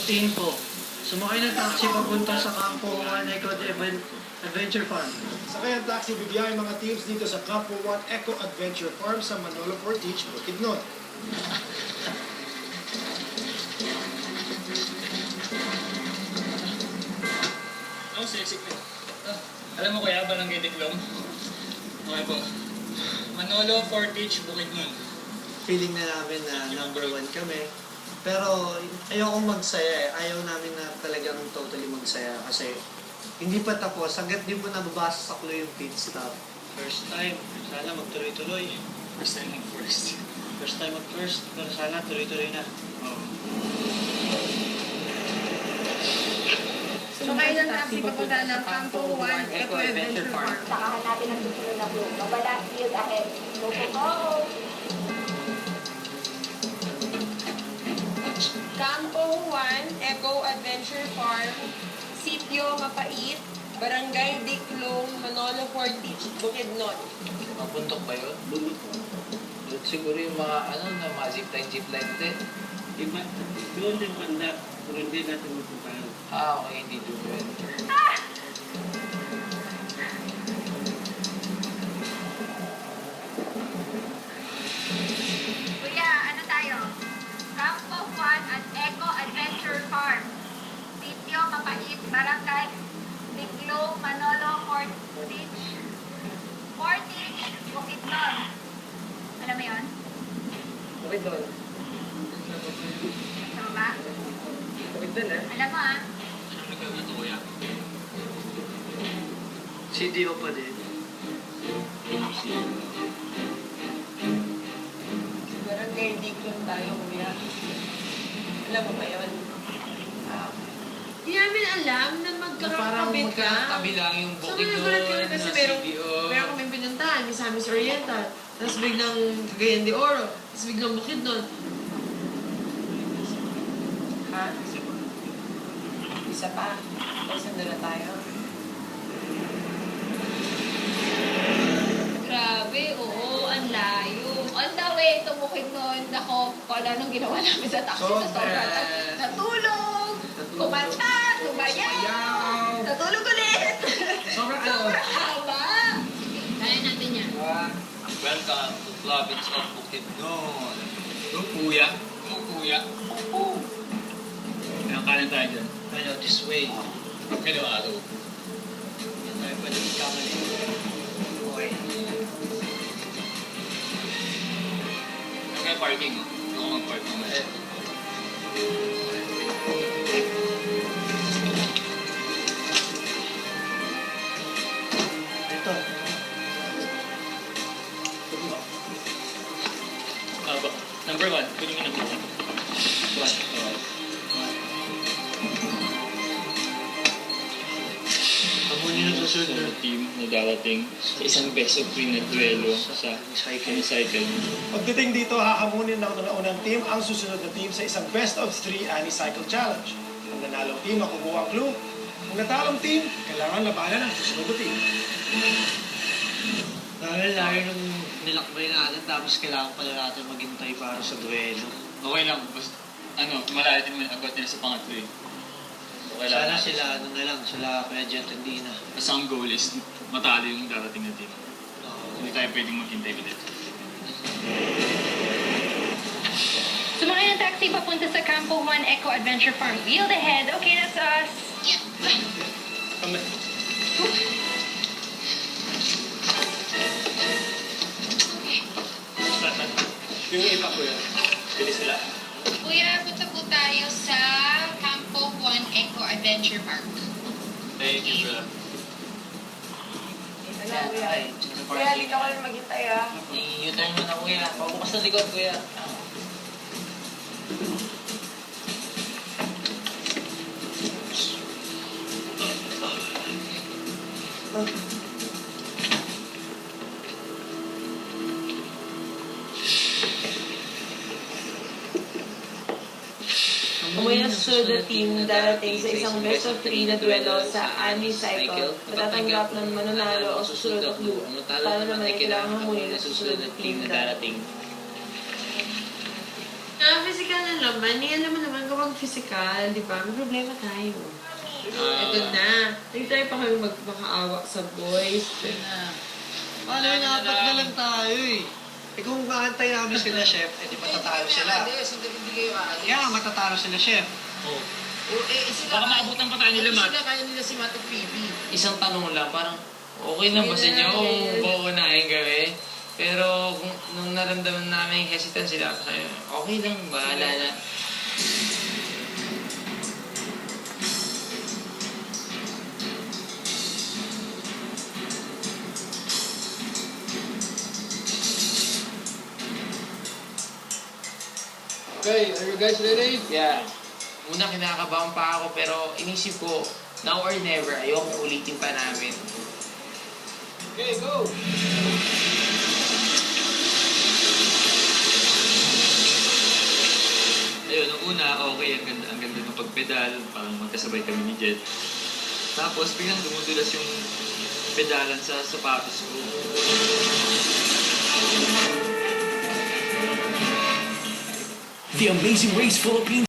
Team po, sumakay ng taxi papunta sa Campo 1 Eco Adventure Farm. Sakay ang taxi bibiyay mga teams dito sa Campo 1 Eco Adventure Farm sa Manolo Fortich, Bukidnon. Sexy ko. Alam mo kuya, Barangay Diklong? Okay po. Manolo, Fortich, Bukidnon. Feeling na namin na number 1 kami. Pero ayokong magsaya eh. Ayaw namin na talagang totally magsaya kasi hindi pa tapos. Hanggat di mo nababasa sa clue yung pit stop. First time. Sana magtuloy-tuloy. First time mag-first. First time mag-first. Pero sana tuloy-tuloy na. Oo. Sumakay ng taxi papunta ng Campo 1 Eco Adventure Farm. Saka hanapin ang susunod na clue. Mabalas field ahead. Go, go, go! Campo 1 Eco Adventure Farm, Sitio Mapait, Barangay Diklong, Manolo Fortich, Bukidnon. Mapuntok ba yun? Doon siguro yung mga mga zipline din. Iba, doon din banda. Pero hindi natin mapuntahan. Okay, hindi doon yun. Kuya, ano tayo? Campo 1 at Eco Adventure Farm. Sitio Mapait, Barangay Diklong, Manolo Fortich, Bukidnon. Alam mo yun? Bukidnon. Tama ba? Bukidnon Alam mo ah. Anong nagkawin ito kuya? CDO pa din. Barangay Diklong tayo, kuya. Alam mo ba yun? Hindi namin alam na magkakakabit ka. Magkakatabi lang yung So, Bukidnon, nagulat kami kasi meron CDO. kami pinuntahan, Misamis Oriental, tapos biglang Cagayan de Oro, tapos biglang Bukidnon. Ha? Isa pa. Tapos nandun na tayo. Grabe, oo, ang layo. On the way, tumukid noon. Ako, kala nung ginawa namin sa taxi sa sobrang. Natulog! Kumanta! Tumayaw! Natulog ulit! Sobrang Sobrang haba! Kaya natin yan. Welcome to Province of Bukidnon. Go kuya. Go kuya. Ang kanan tayo dyan. This way. Kaya araw. Tayo pa din kamali. Okay. Kaya parking. Ako mag-park naman. Ito. Number 1. Kunin mo number 1. Hamunin ang susunod na Team na darating sa isang best of 3 na duelo sa Unicycle. Pagdating dito, hahamunin ng unang team ang susunod na team sa isang best of 3 Anicycle Challenge. Ang nanalong team makukuha ang clue. Ang natalong team, kailangan labanan ang susunod na team. Dahil layo nung nilakbay natin tapos kailangan pala natin maghintay para sa duelo. Okay lang. Basta, malayo din mo yung agad nila sa pangatlo eh. Okay lang. Sana sila, sila Kuya Jet and Dina. Basta ang goal is matalo yung darating na team. Hindi tayo pwedeng maghintay ulit. Sumakay ng taxi papunta sa Campo 1 Eco Adventure Farm. Yield ahead. Okay, that's us. Kami. Yung iba ko yan. Bilis sila. Kuya, punta po tayo sa Campo 1 Eco Adventure Park. Thank you, bro. Kuya, dito ka rin maghintay ah. I-U-turn mo na kuya. Pabukas sa likod kuya. Umuwi na susunod na team darating sa isang best of 3 na duelo sa Anicycle. Matatanggap ng mananalo ang susunod na clue. Talo naman ay kailangan hamunin ng susunod na team na darating. Physical na naman. Alam mo naman kapag physical, di ba? May problema tayo. Ito na. Nag-try pa kami magmakaawa sa boys. Yun na. Paano yun, apat na lang tayo eh. Eh kung maantay namin sila, chef, eh di matatalo sila. Hindi kayo aalis. Kaya matatalo sila, chef. Oo. Sila Baka maabutan pa tayo nila, Matt. Sila kaya nila si Matt at Phoebe. Isang tanong lang, parang okay lang ba sa inyo kung buunahin kami? Pero nung naramdaman namin yung hesitant sila, sabi, okay lang, bahala na. Okay, are you guys ready? Yeah. Una kinakabahan pa ako pero inisip ko, now or never, ayoko ulitin pa namin. Okay, go! Ayun, nung una, okay, ang ganda ng pagpedal, parang magkasabay kami ni Jet. Tapos, biglang dumudulas yung pedalan sa sapatos ko. The Amazing Race Philippines